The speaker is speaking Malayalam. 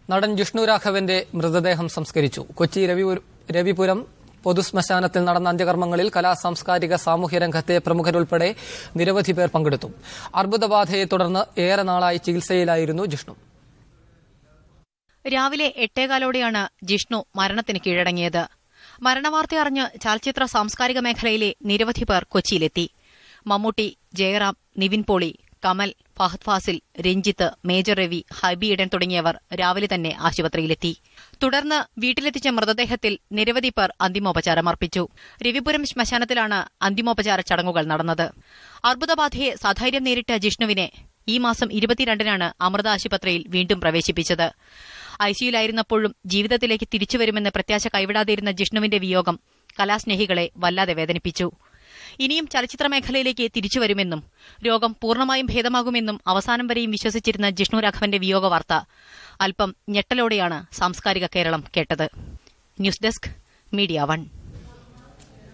നടൻ ജിഷ്ണു രാഘവന്റെ മൃതദേഹം സംസ്കരിച്ചു. കൊച്ചി രവിപുരം പൊതുശ്മശാനത്തിൽ നടന്ന അന്ത്യകർമ്മങ്ങളിൽ കലാ-സാംസ്കാരിക സാമൂഹ്യ രംഗത്തെ പ്രമുഖരുൾപ്പെടെ നിരവധി പേർ പങ്കെടുത്തു. അർബുദബാധയെ തുടർന്ന് ഏറെ നാളായി ചികിത്സയിലായിരുന്നു ജിഷ്ണു. രാവിലെ 8:15 ജിഷ്ണു മരണത്തിന് കീഴടങ്ങിയത്. മരണവാർത്ത അറിഞ്ഞ് ചലച്ചിത്ര സാംസ്കാരിക മേഖലയിലെ നിരവധി പേർ കൊച്ചിയിലെത്തി. മമ്മൂട്ടി, ജയറാം, നിവിൻ പോളി, കമൽ, ഫഹദ് ഫാസിൽ, രഞ്ജിത്ത്, മേജർ രവി, ഹൈബി ഈഡൻ തുടങ്ങിയവർ രാവിലെ തന്നെ ആശുപത്രിയിലെത്തി. തുടർന്ന് വീട്ടിലെത്തിച്ച മൃതദേഹത്തിൽ നിരവധി പേർ അന്തിമോപചാരമർപ്പിച്ചു. രവിപുരം ശ്മശാനത്തിലാണ് അന്തിമോപചാര ചടങ്ങുകൾ നടന്നത്. അർബുദബാധയെ സധൈര്യം നേരിട്ട ജിഷ്ണുവിനെ ഈ മാസം 22-നാണ് അമൃത ആശുപത്രിയിൽ വീണ്ടും പ്രവേശിപ്പിച്ചത്. ഐസിയുലായിരുന്നപ്പോഴും ജീവിതത്തിലേക്ക് തിരിച്ചുവരുമെന്ന് പ്രത്യാശ കൈവിടാതിരുന്ന ജിഷ്ണുവിന്റെ വിയോഗം കലാസ്നേഹികളെ വല്ലാതെ വേദനിപ്പിച്ചു. ഇനിയും ചലച്ചിത്ര മേഖലയിലേക്ക് തിരിച്ചുവരുമെന്നും രോഗം പൂർണ്ണമായും ഭേദമാകുമെന്നും അവസാനം വരെയും വിശ്വസിച്ചിരുന്ന ജിഷ്ണു രാഘവന്റെ വിയോഗവാർത്ത അല്പം ഞെട്ടലോടെയാണ് സാംസ്കാരിക കേരളം കേട്ടത്. News desk, media 1.